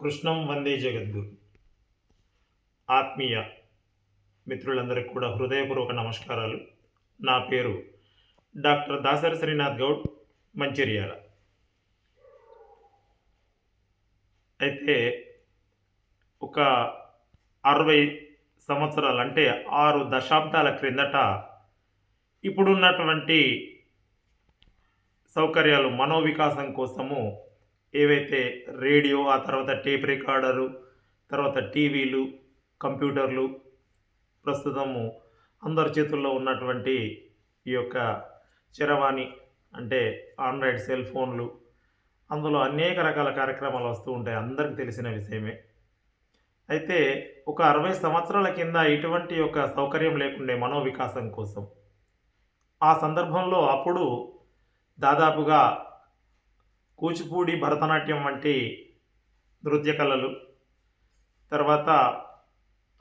కృష్ణం వందే జగద్గురు. ఆత్మీయ మిత్రులందరికీ కూడా హృదయపూర్వక నమస్కారాలు. నా పేరు డాక్టర్ దాసరి శ్రీనాథ్ గౌడ్, మంచిర్యాల. అయితే ఒక 60 సంవత్సరాలు అంటే 6 దశాబ్దాల క్రిందట ఇప్పుడున్నటువంటి సౌకర్యాలు మనోవికాసం కోసము ఏవైతే రేడియో, ఆ తర్వాత టేప్ రికార్డరు, తర్వాత టీవీలు, కంప్యూటర్లు, ప్రస్తుతము అందరి చేతుల్లో ఉన్నటువంటి ఈ యొక్క చరవాణి అంటే ఆండ్రాయిడ్ సెల్ ఫోన్లు, అందులో అనేక రకాల కార్యక్రమాలు వస్తూ ఉంటాయి, అందరికీ తెలిసిన విషయమే. అయితే ఒక 60 సంవత్సరాల కింద ఇటువంటి యొక్క సౌకర్యం లేకుండే మనోవికాసం కోసం. ఆ సందర్భంలో అప్పుడు దాదాపుగా కూచిపూడి, భరతనాట్యం వంటి నృత్య కళలు, తర్వాత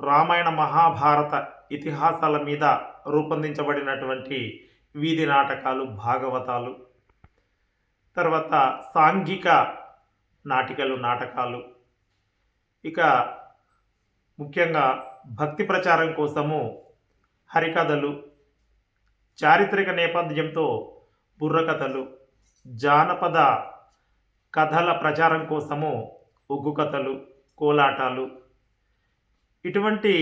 రామాయణ మహాభారత ఇతిహాసాల మీద రూపొందించబడినటువంటి వీధి నాటకాలు, భాగవతాలు, తర్వాత సాంఘిక నాటికలు, నాటకాలు, ఇక ముఖ్యంగా భక్తి ప్రచారం కోసము హరికథలు, చారిత్రక నేపథ్యంతో బుర్రకథలు, జానపద కథల ప్రచారం కోసము ఒగ్గు కథలు, కోలాటాలు, ఇటువంటి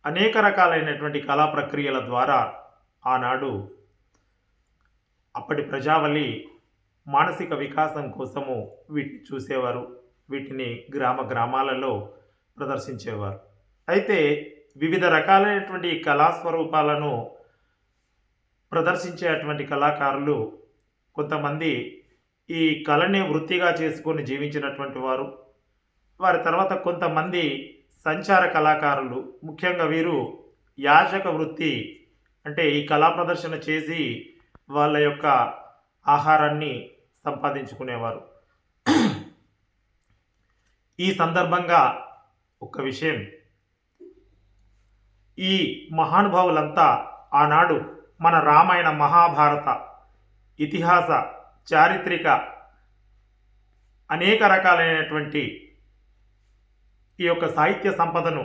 అనేక రకాలైనటువంటి కళా ప్రక్రియల ద్వారా ఆనాడు అప్పటి ప్రజావళి మానసిక వికాసం కోసము వీటిని చూసేవారు, వీటిని గ్రామాలలో ప్రదర్శించేవారు. అయితే వివిధ రకాలైనటువంటి కళాస్వరూపాలను ప్రదర్శించేటువంటి కళాకారులు కొంతమంది ఈ కళని వృత్తిగా చేసుకొని జీవించినటువంటి వారు, వారి తర్వాత కొంతమంది సంచార కళాకారులు, ముఖ్యంగా వీరు యాచక వృత్తి అంటే ఈ కళా ప్రదర్శన చేసి వాళ్ళ యొక్క ఆహారాన్ని సంపాదించుకునేవారు. ఈ సందర్భంగా ఒక విషయం, ఈ మహానుభావులంతా ఆనాడు మన రామాయణ మహాభారత ఇతిహాస చారిత్రక అనేక రకాలైనటువంటి ఈ యొక్క సాహిత్య సంపదను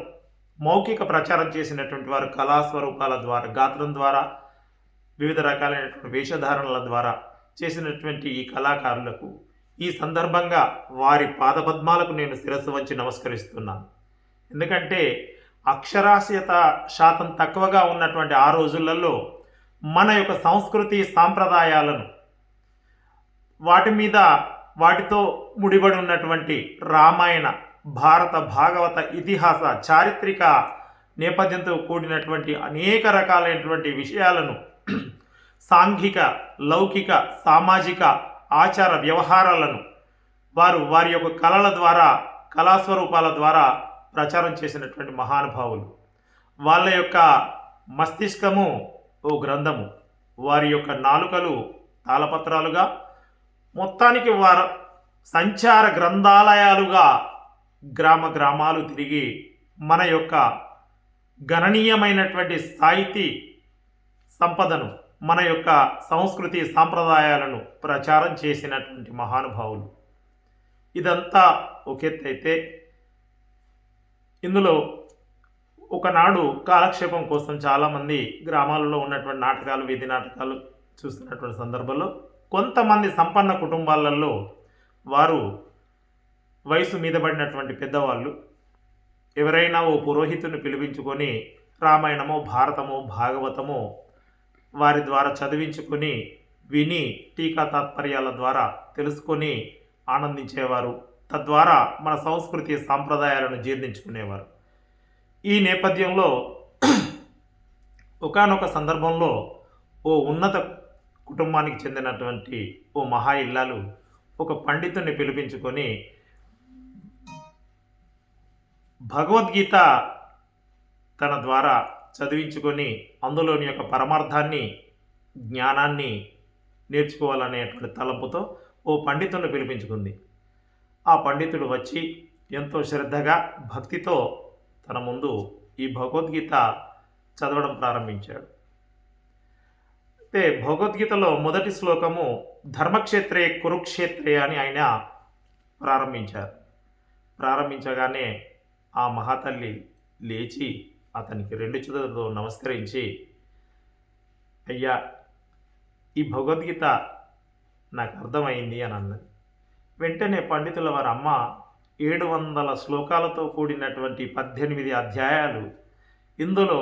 మౌఖిక ప్రచారం చేసినటువంటి వారు కళాస్వరూపాల ద్వారా, గాత్రం ద్వారా, వివిధ రకాలైనటువంటి వేషధారణల ద్వారా చేసినటువంటి ఈ కళాకారులకు ఈ సందర్భంగా వారి పాదపద్మాలకు నేను శిరస్సు వంచి నమస్కరిస్తున్నాను. ఎందుకంటే అక్షరాస్యత శాతం తక్కువగా ఉన్నటువంటి ఆ రోజులలో మన యొక్క సంస్కృతి సాంప్రదాయాలను, వాటితో ముడిపడి ఉన్నటువంటి రామాయణ, భారత, భాగవత ఇతిహాస చారిత్రక నేపథ్యంతో కూడినటువంటి అనేక రకాలైనటువంటి విషయాలను సాంఘిక, లౌకిక, సామాజిక ఆచార వ్యవహారాలను వారి యొక్క కళల ద్వారా, కళాస్వరూపాల ద్వారా ప్రచారం చేసినటువంటి మహానుభావులు. వాళ్ళ యొక్క మస్తిష్కము ఓ గ్రంథము, వారి యొక్క నాలుకలు తాళపత్రాలుగా, మొత్తానికి వారు సంచార గ్రంథాలయాలుగా గ్రామాలు తిరిగి మన యొక్క గణనీయమైనటువంటి సాహితీ సంపదను, మన యొక్క సంస్కృతి సాంప్రదాయాలను ప్రచారం చేసినటువంటి మహానుభావులు. ఇదంతా ఒక ఎత్తైతే, ఇందులో ఒకనాడు కాలక్షేపం కోసం చాలామంది గ్రామాలలో ఉన్నటువంటి నాటకాలు, వీధి నాటకాలు చూస్తున్నటువంటి సందర్భంలో కొంతమంది సంపన్న కుటుంబాలలో వారు వయసు మీద పడినటువంటి పెద్దవాళ్ళు ఎవరైనా ఓ పురోహితుని పిలిపించుకొని రామాయణమో, భారతమో, భాగవతమో వారి ద్వారా చదివించుకొని విని టీకా తాత్పర్యాల ద్వారా తెలుసుకొని ఆనందించేవారు. తద్వారా మన సంస్కృతి సాంప్రదాయాలను జీర్ణించుకునేవారు. ఈ నేపథ్యంలో ఒకానొక సందర్భంలో ఓ ఉన్నత కుటుంబానికి చెందినటువంటి ఓ మహా ఇల్లాలు ఒక పండితుని పిలిపించుకొని భగవద్గీత తన ద్వారా చదివించుకొని అందులోని యొక్క పరమార్థాన్ని, జ్ఞానాన్ని నేర్చుకోవాలనేటువంటి తలంపుతో ఓ పండితుని పిలిపించుకుంది. ఆ పండితుడు వచ్చి ఎంతో శ్రద్ధగా, భక్తితో తన ముందు ఈ భగవద్గీత చదవడం ప్రారంభించాడు. అయితే భగవద్గీతలో మొదటి శ్లోకము ధర్మక్షేత్రే కురుక్షేత్రే అని ఆయన ప్రారంభించారు. ప్రారంభించగానే ఆ మహాతల్లి లేచి అతనికి రెండు చేతులతో నమస్కరించి, అయ్యా, ఈ భగవద్గీత నాకు అర్థమైంది అని అన్నది. వెంటనే పండితుల వారి అమ్మ 700 శ్లోకాలతో కూడినటువంటి 18 అధ్యాయాలు, ఇందులో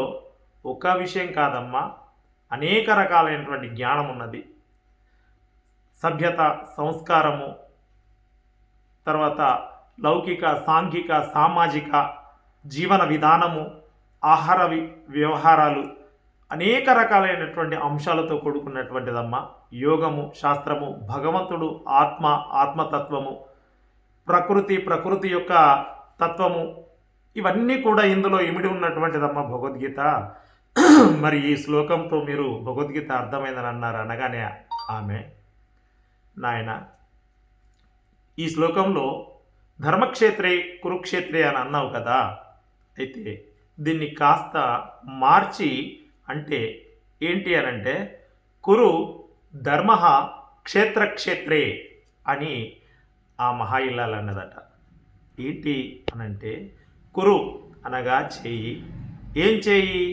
ఒక విషయం కాదమ్మా, అనేక రకాలైనటువంటి జ్ఞానం ఉన్నది. సభ్యత, సంస్కారము, తర్వాత లౌకిక, సాంఘిక, సామాజిక జీవన విధానము, ఆహార వ్యవహారాలు, అనేక రకాలైనటువంటి అంశాలతో కూడుకున్నటువంటిదమ్మా యోగము, శాస్త్రము, భగవంతుడు, ఆత్మతత్వము, ప్రకృతి యొక్క తత్వము, ఇవన్నీ కూడా ఇందులో ఇమిడి ఉన్నటువంటిదమ్మా భగవద్గీత. మరి ఈ శ్లోకంతో మీరు భగవద్గీత అర్థమైందని అన్నారు అనగానే ఆమె, నాయన, ఈ శ్లోకంలో ధర్మక్షేత్రే కురుక్షేత్రే అని అన్నావు కదా, అయితే దీన్ని కాస్త మార్చి అంటే ఏంటి అని అంటే, కురు ధర్మ క్షేత్రే అని ఆ మహా ఇల్లాలు అన్నదట. ఏంటి అనంటే, కురు అనగా చేయి, ఏం చేయి?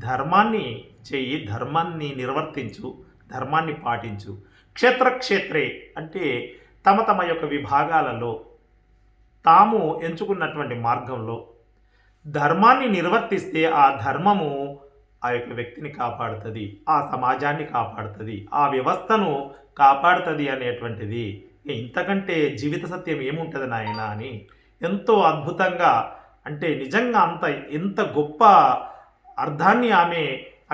ధర్మాన్ని చేయి, ధర్మాన్ని నిర్వర్తించు, ధర్మాన్ని పాటించు. క్షేత్రే అంటే తమ యొక్క విభాగాలలో తాము ఎంచుకున్నటువంటి మార్గంలో ధర్మాన్ని నిర్వర్తిస్తే ఆ ధర్మము ఆ యొక్క వ్యక్తిని కాపాడుతుంది, ఆ సమాజాన్ని కాపాడుతుంది, ఆ వ్యవస్థను కాపాడుతుంది అనేటువంటిది. ఇంతకంటే జీవిత సత్యం ఏముంటుంది నాయన అని ఎంతో అద్భుతంగా, అంటే నిజంగా ఎంత గొప్ప అర్థాన్ని ఆమె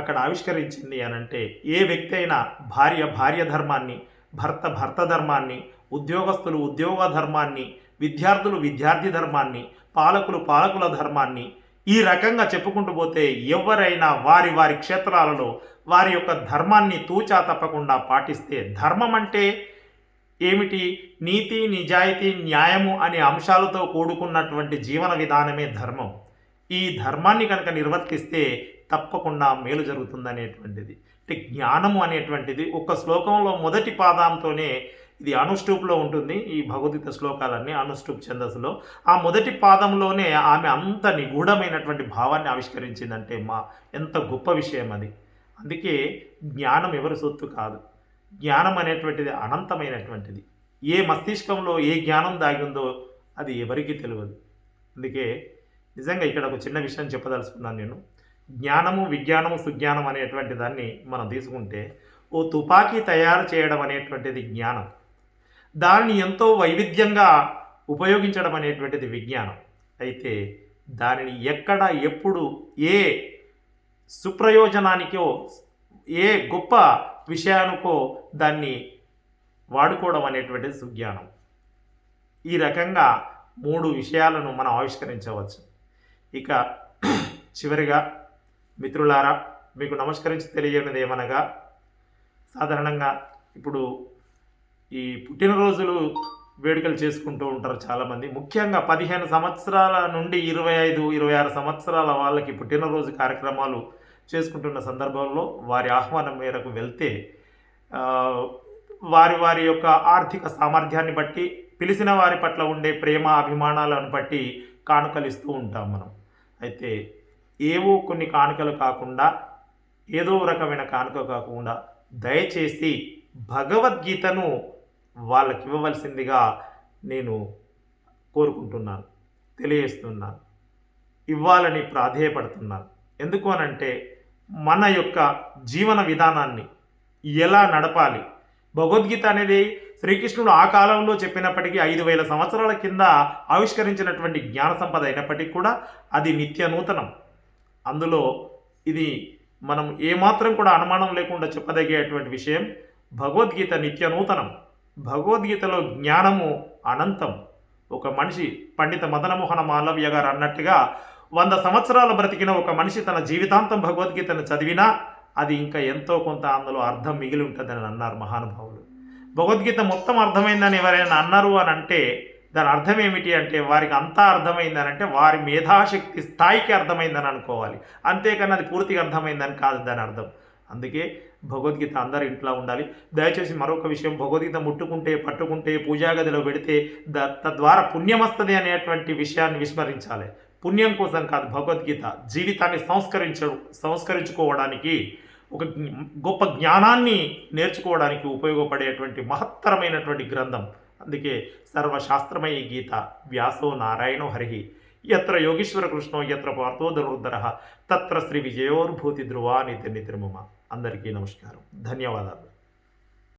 అక్కడ ఆవిష్కరించింది అనంటే, ఏ వ్యక్తి అయినా భార్య ధర్మాన్ని, భర్త ధర్మాన్ని, ఉద్యోగస్తులు ఉద్యోగ ధర్మాన్ని, విద్యార్థులు విద్యార్థి ధర్మాన్ని, పాలకుల ధర్మాన్ని, ఈ రకంగా చెప్పుకుంటూ పోతే ఎవరైనా వారి క్షేత్రాలలో వారి యొక్క ధర్మాన్ని తూచా తప్పకుండా పాటిస్తే, ధర్మం అంటే ఏమిటి? నీతి, నిజాయితీ, న్యాయము అనే అంశాలతో కూడుకున్నటువంటి జీవన విధానమే ధర్మం. ఈ ధర్మాన్ని కనుక నిర్వర్తిస్తే తప్పకుండా మేలు జరుగుతుందనేటువంటిది. అంటే జ్ఞానము అనేటువంటిది ఒక శ్లోకంలో మొదటి పాదంతోనే, ఇది అనుష్ఠూప్లో ఉంటుంది, ఈ భగవద్గీత శ్లోకాలన్నీ అనుష్ఠూప్ ఛందస్సులో ఆ మొదటి పాదంలోనే ఆమె అంత నిగూఢమైనటువంటి భావాన్ని ఆవిష్కరించిందంటే ఎంత గొప్ప విషయం అది. అందుకే జ్ఞానం ఎవరి సొత్తు కాదు. జ్ఞానం అనేటువంటిది అనంతమైనటువంటిది. ఏ మస్తిష్కంలో ఏ జ్ఞానం దాగి ఉందో అది ఎవరికీ తెలియదు. అందుకే నిజంగా ఇక్కడ ఒక చిన్న విషయం చెప్పదలుచుకున్నాను నేను. జ్ఞానము, విజ్ఞానము, సుజ్ఞానం అనేటువంటి దాన్ని మనం తీసుకుంటే, ఓ తుపాకీ తయారు చేయడం అనేటువంటిది జ్ఞానం, దాన్ని ఎంతో వైవిధ్యంగా ఉపయోగించడం అనేటువంటిది విజ్ఞానం. అయితే దానిని ఎక్కడ, ఎప్పుడు, ఏ సుప్రయోజనానికో, ఏ గొప్ప విషయానికో దాన్ని వాడుకోవడం అనేటువంటిది సుజ్ఞానం. ఈ రకంగా 3 విషయాలను మనం ఆవిష్కరించవచ్చు. ఇక చివరిగా మిత్రులారా, మీకు నమస్కరించి తెలియనిది ఏమనగా, సాధారణంగా ఇప్పుడు ఈ పుట్టినరోజులు వేడుకలు చేసుకుంటూ ఉంటారు చాలామంది. ముఖ్యంగా 15 సంవత్సరాల నుండి 25, 26 సంవత్సరాల వాళ్ళకి పుట్టినరోజు కార్యక్రమాలు చేసుకుంటున్న సందర్భంలో వారి ఆహ్వానం మేరకు వెళ్తే వారి యొక్క ఆర్థిక సామర్థ్యాన్ని బట్టి, పిలిచిన వారి పట్ల ఉండే ప్రేమ అభిమానాలను బట్టి కానుకలు ఇస్తూ ఉంటాం మనం. అయితే ఏవో కొన్ని కానుకలు కాకుండా, ఏదో రకమైన కానుక కాకుండా, దయచేసి భగవద్గీతను వాళ్ళకి ఇవ్వవలసిందిగా నేను కోరుకుంటున్నాను, తెలియజేస్తున్నాను, ఇవ్వాలని ప్రాధేయపడుతున్నాను. ఎందుకు అనంటే, మన యొక్క జీవన విధానాన్ని ఎలా నడపాలి, భగవద్గీత అనేది శ్రీకృష్ణుడు ఆ కాలంలో చెప్పినప్పటికీ 5000 సంవత్సరాల కింద ఆవిష్కరించినటువంటి జ్ఞాన సంపద అయినప్పటికీ కూడా అది నిత్య నూతనం. అందులో ఇది మనం ఏమాత్రం కూడా అనుమానం లేకుండా చెప్పదగేటువంటి విషయం. భగవద్గీత నిత్య నూతనం. భగవద్గీతలో జ్ఞానము అనంతం. ఒక మనిషి, పండిత మదనమోహన మాలవ్య గారు అన్నట్టుగా, 100 సంవత్సరాలు బ్రతికిన ఒక మనిషి తన జీవితాంతం భగవద్గీతను చదివినా అది ఇంకా ఎంతో కొంత అందులో అర్థం మిగిలి ఉంటుందని అన్నారు మహానుభావులు. భగవద్గీత మొత్తం అర్థమైందని ఎవరైనా అన్నారు అని అంటే దాని అర్థం ఏమిటి అంటే, వారికి అంతా అర్థమైందని అంటే వారి మేధాశక్తి స్థాయికి అర్థమైందని అనుకోవాలి. అంతేకాని అది పూర్తిగా అర్థమైందని కాదు దాని అర్థం. అందుకే భగవద్గీత అందరి ఇంట్లో ఉండాలి. దయచేసి మరొక విషయం, భగవద్గీత ముట్టుకుంటే పట్టుకుంటే పూజాగదిలో పెడితే తద్వారా పుణ్యం వస్తుంది అనేటువంటి విషయాన్ని విస్మరించాలి. పుణ్యం కోసం కాదు, భగవద్గీత జీవితాన్ని సంస్కరించుకోవడానికి, ఒక గొప్ప జ్ఞానాన్ని నేర్చుకోవడానికి ఉపయోగపడేటువంటి మహత్తరమైనటువంటి గ్రంథం. అందుకే సర్వశాస్త్రమయ గీత వ్యాసో నారాయణో హరి యత్ర యోగీశ్వర కృష్ణో యత్ర పార్థో ధనుర్ధరః తత్ర శ్రీ విజయోర్భూతి ధ్రువా నిత్య నిత్యమమ. అందరికీ నమస్కారం, ధన్యవాదాలు.